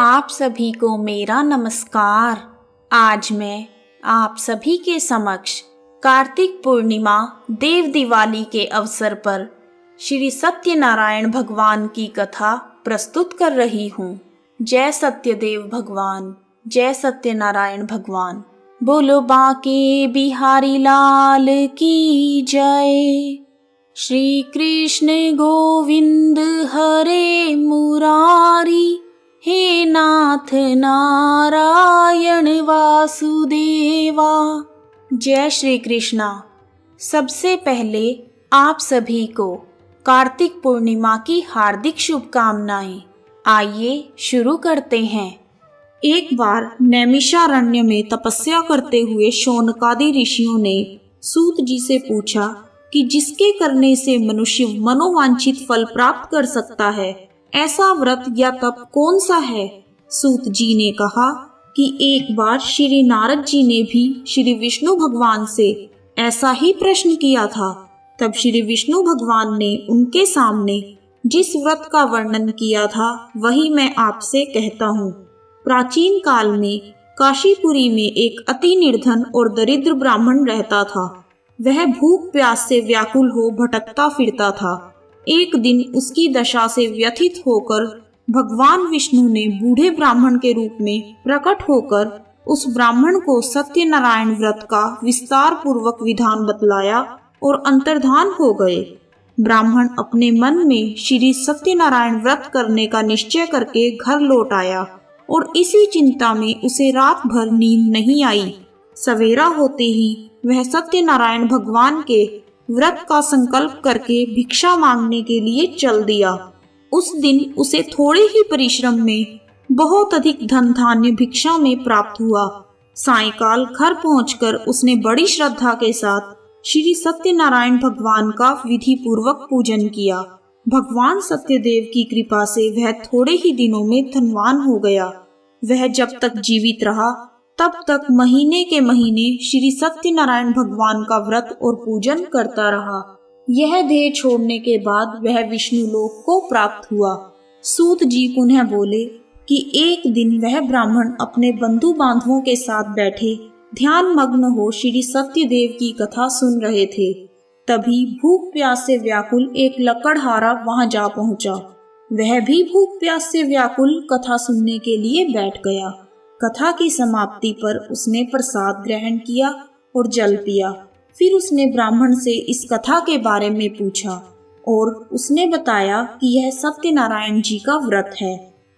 आप सभी को मेरा नमस्कार। आज मैं आप सभी के समक्ष कार्तिक पूर्णिमा देव दिवाली के अवसर पर श्री सत्यनारायण भगवान की कथा प्रस्तुत कर रही हूँ। जय सत्यदेव भगवान, जय सत्यनारायण भगवान। बोलो बांके बिहारी लाल की जय। श्री कृष्ण गोविंद हरे मुरारी, हे नाथ नारायण वासुदेवा। जय श्री कृष्णा। सबसे पहले आप सभी को कार्तिक पूर्णिमा की हार्दिक शुभकामनाएं। आइए शुरू करते हैं। एक बार नैमिषारण्य में तपस्या करते हुए शौनकादि ऋषियों ने सूत जी से पूछा कि जिसके करने से मनुष्य मनोवांछित फल प्राप्त कर सकता है, ऐसा व्रत या तप कौन सा है। सूत जी ने कहा कि एक बार श्री नारद जी ने भी श्री विष्णु भगवान से ऐसा ही प्रश्न किया था। तब श्री विष्णु भगवान ने उनके सामने जिस व्रत का वर्णन किया था वही मैं आपसे कहता हूँ। प्राचीन काल में काशीपुरी में एक अति निर्धन और दरिद्र ब्राह्मण रहता था। वह भूख प्यास से व्याकुल हो भटकता फिरता था। एक दिन उसकी दशा से व्यथित होकर भगवान विष्णु ने बूढ़े ब्राह्मण के रूप में प्रकट होकर उस ब्राह्मण को सत्यनारायण व्रत का विस्तार पूर्वक विधान बतलाया और अंतर्धान हो गए। ब्राह्मण अपने मन में श्री सत्यनारायण व्रत करने का निश्चय करके घर लौट आया और इसी चिंता में उसे रात भर नींद नहीं आई। सवेरा होते ही वह सत्यनारायण भगवान के व्रत का संकल्प करके भिक्षा मांगने के लिए चल दिया। उस दिन उसे थोड़े ही परिश्रम में बहुत अधिक धन धान्य भिक्षा में प्राप्त हुआ। सायंकाल घर पहुंचकर उसने बड़ी श्रद्धा के साथ श्री सत्यनारायण भगवान का विधि पूर्वक पूजन किया। भगवान सत्यदेव की कृपा से वह थोड़े ही दिनों में धनवान हो गया। वह जब तक जीवित रहा तब तक महीने के महीने श्री सत्यनारायण भगवान का व्रत और पूजन करता रहा। यह देह छोड़ने के बाद वह विष्णु लोक को प्राप्त हुआ। सूत जी पुनः बोले कि एक दिन वह ब्राह्मण अपने बंधु बांधवों के साथ बैठे ध्यान मग्न हो श्री सत्यदेव की कथा सुन रहे थे। तभी भूख प्यास से व्याकुल एक लकड़हारा वहां जा पहुंचा। वह भी भूख प्यास से व्याकुल कथा सुनने के लिए बैठ गया। कथा की समाप्ति पर उसने प्रसाद ग्रहण किया और जल पिया। फिर उसने ब्राह्मण से इस कथा के बारे में पूछा और उसने बताया कि यह सत्यनारायण जी का व्रत है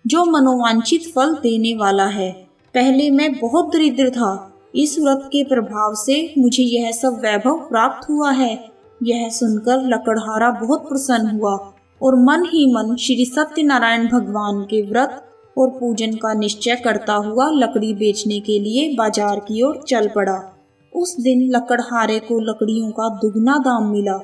जो मनोवांछित फल देने वाला है। पहले मैं बहुत दरिद्र था, इस व्रत के प्रभाव से मुझे यह सब वैभव प्राप्त हुआ है। यह सुनकर लकड़हारा बहुत प्रसन्न हुआ और मन ही मन श्री सत्यनारायण भगवान के व्रत और पूजन का निश्चय करता हुआ लकड़ी बेचने के लिए बाजार की ओर चल पड़ा। उस दिन लकड़हारे को लकड़ियों का दुगना दाम मिला।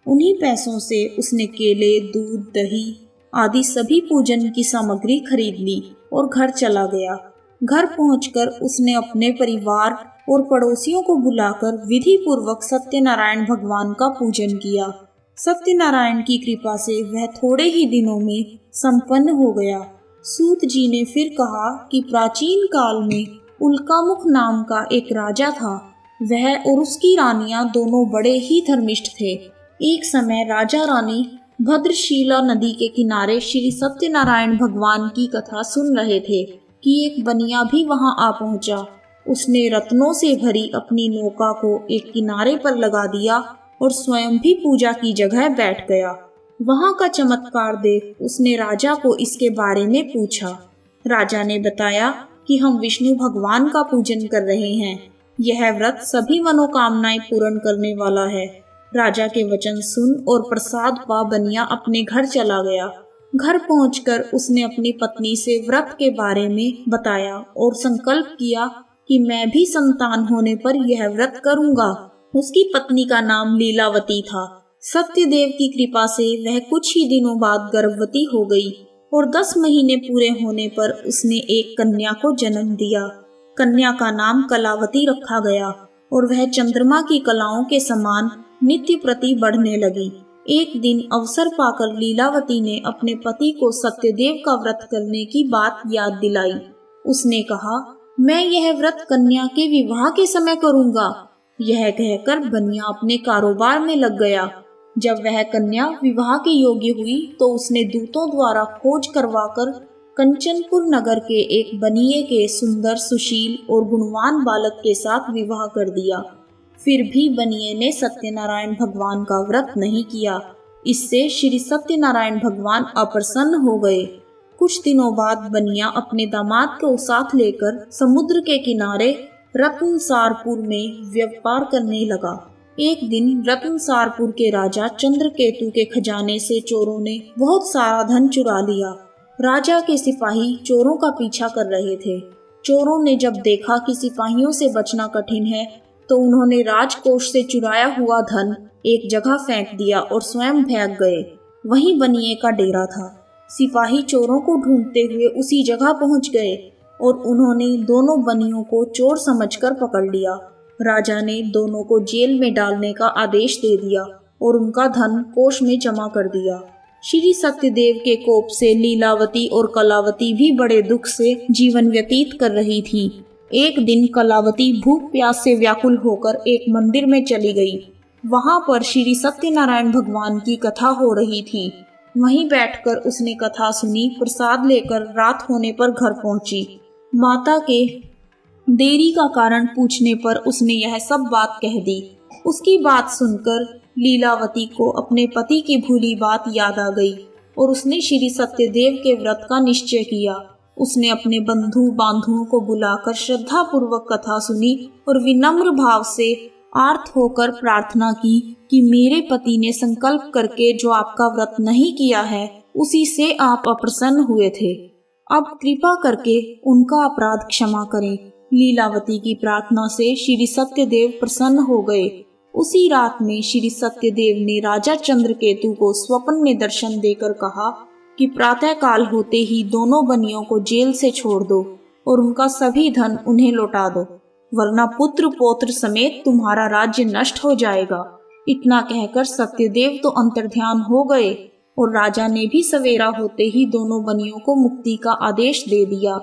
उन्हीं पैसों से उसने केले, दूध, दही आदि सभी पूजन की सामग्री खरीद ली और घर चला गया। घर पहुंचकर उसने अपने परिवार और पड़ोसियों को बुलाकर विधि पूर्वक सत्यनारायण भगवान का पूजन किया। सत्यनारायण की कृपा से वह थोड़े ही दिनों में संपन्न हो गया। सूत जी ने फिर कहा कि प्राचीन काल में उल्कामुख नाम का एक राजा था। वह और उसकी रानियां दोनों बड़े ही धर्मिष्ठ थे। एक समय राजा रानी भद्रशीला नदी के किनारे श्री सत्यनारायण भगवान की कथा सुन रहे थे कि एक बनिया भी वहां आ पहुंचा। उसने रत्नों से भरी अपनी नौका को एक किनारे पर लगा दिया और स्वयं भी पूजा की जगह बैठ गया। वहां का चमत्कार देख उसने राजा को इसके बारे में पूछा। राजा ने बताया कि हम विष्णु भगवान का पूजन कर रहे हैं। यह व्रत सभी मनोकामनाएं पूर्ण करने वाला है। राजा के वचन सुन और प्रसाद पा बनिया अपने घर चला गया। घर पहुंचकर उसने अपनी पत्नी से व्रत के बारे में बताया और संकल्प किया कि मैं भी संतान होने पर यह व्रत करूंगा। उसकी पत्नी का नाम लीलावती था। सत्यदेव की कृपा से वह कुछ ही दिनों बाद गर्भवती हो गई और 10 महीने पूरे होने पर उसने एक कन्या को जन्म दिया। कन्या का नाम कलावती रखा गया और वह चंद्रमा की कलाओं के समान नित्य प्रति बढ़ने लगी। एक दिन अवसर पाकर लीलावती ने अपने पति को सत्यदेव का व्रत करने की बात याद दिलाई। उसने कहा, मैं यह व्रत कन्या के विवाह के समय करूंगा। यह कहकर बनिया अपने कारोबार में लग गया। जब वह कन्या विवाह के योग्य हुई तो उसने दूतों द्वारा खोज करवाकर कंचनपुर नगर के एक बनिए के सुंदर, सुशील और गुणवान बालक के साथ विवाह कर दिया। फिर भी बनिए ने सत्यनारायण भगवान का व्रत नहीं किया। इससे श्री सत्यनारायण भगवान अप्रसन्न हो गए। कुछ दिनों बाद बनिया अपने दामाद को साथ लेकर समुद्र के किनारे रत्नसारपुर में व्यापार करने लगा। एक दिन रत्नसारपुर के राजा चंद्रकेतु के खजाने से चोरों ने बहुत सारा धन चुरा लिया। राजा के सिपाही चोरों का पीछा कर रहे थे। चोरों ने जब देखा कि सिपाहियों से बचना कठिन है तो उन्होंने राजकोष से चुराया हुआ धन एक जगह फेंक दिया और स्वयं भाग गए। वहीं बनिए का डेरा था। सिपाही चोरों को ढूंढते हुए उसी जगह पहुंच गए और उन्होंने दोनों बनियों को चोर समझकर पकड़ लिया। राजा ने दोनों को जेल में डालने का आदेश दे दिया और उनका धन कोष में जमा कर दिया। श्री सत्यदेव के कोप से लीलावती और कलावती भी बड़े दुख से जीवन व्यतीत कर रही थी। एक दिन कलावती भूख प्यास से व्याकुल होकर एक मंदिर में चली गई। वहां पर श्री सत्यनारायण भगवान की कथा हो रही थी। वहीं बैठकर उसने कथा सुनी। प्रसाद लेकर रात होने पर घर पहुंची। माता के देरी का कारण पूछने पर उसने यह सब बात कह दी। उसकी बात सुनकर लीलावती को अपने पति की भूली बात याद आ गई और उसने श्री सत्यदेव के व्रत का निश्चय किया। उसने अपने बंधु बांधुओं को बुलाकर श्रद्धा पूर्वक कथा सुनी और विनम्र भाव से आर्त होकर प्रार्थना की कि मेरे पति ने संकल्प करके जो आपका व्रत नहीं किया है उसी से आप अप्रसन्न हुए थे। अब कृपा करके उनका अपराध क्षमा करें। लीलावती की प्रार्थना से श्री सत्यदेव प्रसन्न हो गए। उसी रात में श्री सत्यदेव ने राजा चंद्रकेतु को स्वप्न में दर्शन देकर कहा कि प्रातः काल होते ही दोनों बनियों को जेल से छोड़ दो और उनका सभी धन उन्हें लौटा दो, वरना पुत्र पौत्र समेत तुम्हारा राज्य नष्ट हो जाएगा। इतना कहकर सत्यदेव तो अंतर्ध्यान हो गए और राजा ने भी सवेरा होते ही दोनों बनियों को मुक्ति का आदेश दे दिया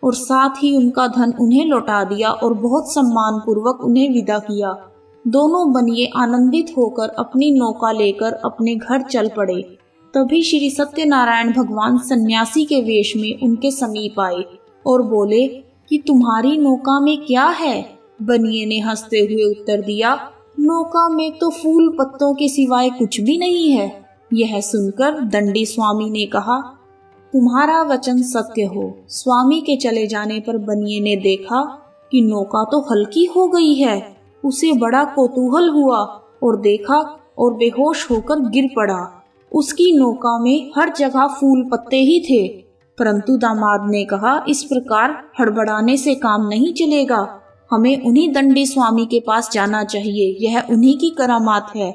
और साथ ही उनका धन उन्हें लौटा दिया और बहुत सम्मान पूर्वक उन्हें विदा किया। दोनों बनिए आनंदित होकर अपनी नौका लेकर अपने घर चल पड़े। तभी श्री सत्यनारायण भगवान सन्यासी के वेश में उनके समीप आए और बोले कि तुम्हारी नौका में क्या है? बनिए ने हंसते हुए उत्तर दिया, नौका में तो फूल पत्तों के सिवाय कुछ भी नहीं है। यह सुनकर दंडी स्वामी ने कहा, तुम्हारा वचन सत्य हो। स्वामी के चले जाने पर बनिए ने देखा कि नौका तो हल्की हो गई है। उसे बड़ा कौतूहल हुआ और देखा और बेहोश होकर गिर पड़ा। उसकी नौका में हर जगह फूल पत्ते ही थे। परंतु दामाद ने कहा, इस प्रकार हड़बड़ाने से काम नहीं चलेगा। हमें उन्हीं दंडी स्वामी के पास जाना चाहिए। यह उन्हीं की करामात है।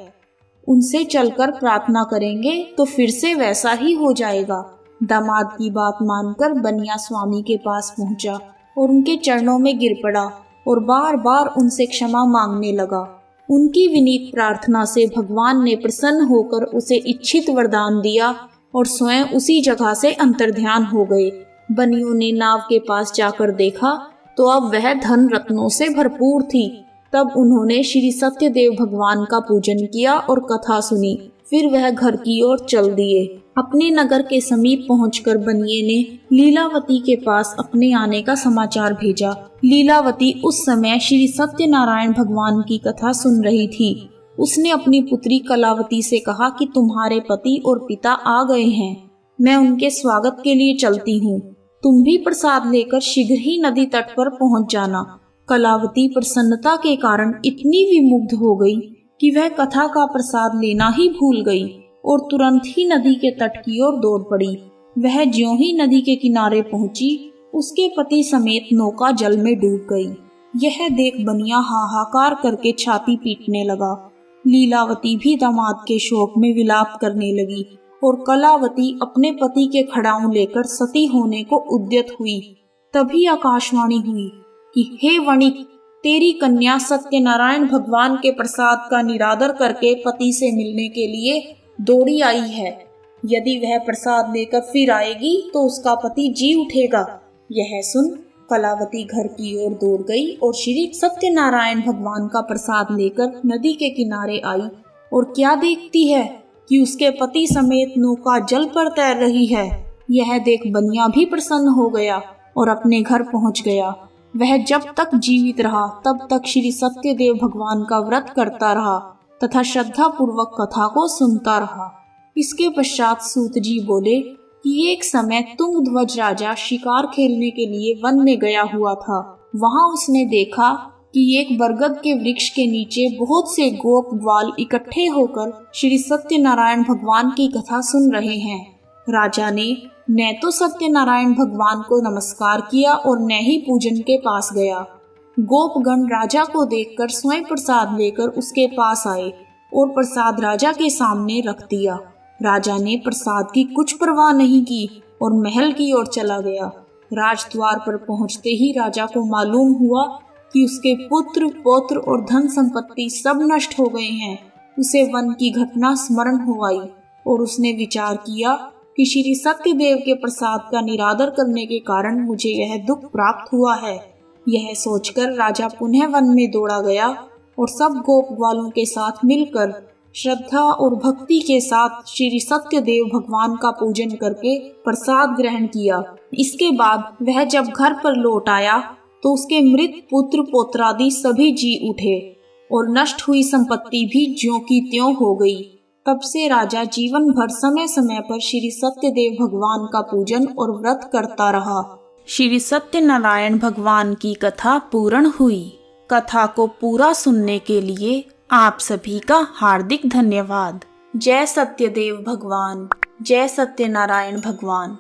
उनसे चलकर प्रार्थना करेंगे तो फिर से वैसा ही हो जाएगा। दामाद की बात मानकर बनिया स्वामी के पास पहुंचा और उनके चरणों में गिर पड़ा और बार बार उनसे क्षमा मांगने लगा। उनकी विनीत प्रार्थना से भगवान ने प्रसन्न होकर उसे इच्छित वरदान दिया और स्वयं उसी जगह से अंतर्ध्यान हो गए। बनियों ने नाव के पास जाकर देखा तो अब वह धन रत्नों से भरपूर थी। तब उन्होंने श्री सत्यदेव भगवान का पूजन किया और कथा सुनी। फिर वह घर की ओर चल दिए। अपने नगर के समीप पहुंचकर बनिए ने लीलावती के पास अपने आने का समाचार भेजा। लीलावती उस समय श्री सत्यनारायण भगवान की कथा सुन रही थी। उसने अपनी पुत्री कलावती से कहा कि तुम्हारे पति और पिता आ गए हैं। मैं उनके स्वागत के लिए चलती हूँ। तुम भी प्रसाद लेकर शीघ्र ही नदी तट पर पहुँच जाना। कलावती प्रसन्नता के कारण इतनी विमुग्ध हो गई कि वह कथा का प्रसाद लेना ही भूल गई और तुरंत ही नदी के तट की ओर दौड़ पड़ी। वह ज्यों ही नदी के किनारे पहुंची, उसके पति समेत नौका जल में डूब गई। यह देख बनिया हाहाकार करके छाती पीटने लगा। लीलावती भी दामाद के शोक में विलाप करने लगी और कलावती अपने पति के खड़ाऊं लेकर सती होने को उद्यत हुई। तभी आकाशवाणी हुई कि हे वणिक, तेरी कन्या सत्यनारायण भगवान के प्रसाद का निरादर करके पति से मिलने के लिए दौड़ी आई है। यदि वह प्रसाद लेकर फिर आएगी तो उसका पति जी उठेगा। यह सुन कलावती घर की ओर दौड़ गई और श्री सत्यनारायण भगवान का प्रसाद लेकर नदी के किनारे आई और क्या देखती है कि उसके पति समेत नौका जल पर तैर रही है। यह देख बनिया भी प्रसन्न हो गया और अपने घर पहुंच गया। वह जब तक जीवित रहा तब तक श्री सत्यदेव भगवान का व्रत करता रहा तथा श्रद्धा पूर्वक कथा को सुनता रहा। इसके पश्चात सूत जी बोले कि एक समय तुंगध्वज राजा शिकार खेलने के लिए वन में गया हुआ था। वहां उसने देखा कि एक बरगद के वृक्ष के नीचे बहुत से गोप ग्वाल इकट्ठे होकर श्री सत्यनारायण भगवान की कथा सुन रहे हैं। राजा ने न तो सत्यनारायण भगवान को नमस्कार किया और न ही पूजन के पास गया। गोपगण राजा को देखकर स्वयं प्रसाद लेकर उसके पास आए और प्रसाद राजा के सामने रख दिया। राजा ने प्रसाद की कुछ परवाह नहीं की और महल की ओर चला गया। राजद्वार पर पहुंचते ही राजा को मालूम हुआ कि उसके पुत्र पौत्र और धन संपत्ति सब नष्ट हो गए हैं। उसे वन की घटना स्मरण हो आई और उसने विचार किया कि श्री सत्यदेव के प्रसाद का निरादर करने के कारण मुझे यह दुख प्राप्त हुआ है। यह सोचकर राजा पुनः वन में दौड़ा गया और सब गोप ग्वालों के साथ मिलकर श्रद्धा और भक्ति के साथ श्री सत्यदेव भगवान का पूजन करके प्रसाद ग्रहण किया। इसके बाद वह जब घर पर लौट आया तो उसके मृत पुत्र पौत्रादि सभी जी उठे और नष्ट हुई संपत्ति भी ज्यों की त्यों हो गई। तब से राजा जीवन भर समय समय पर श्री सत्यदेव भगवान का पूजन और व्रत करता रहा। श्री सत्यनारायण भगवान की कथा पूर्ण हुई। कथा को पूरा सुनने के लिए आप सभी का हार्दिक धन्यवाद। जय सत्यदेव भगवान, जय सत्यनारायण भगवान।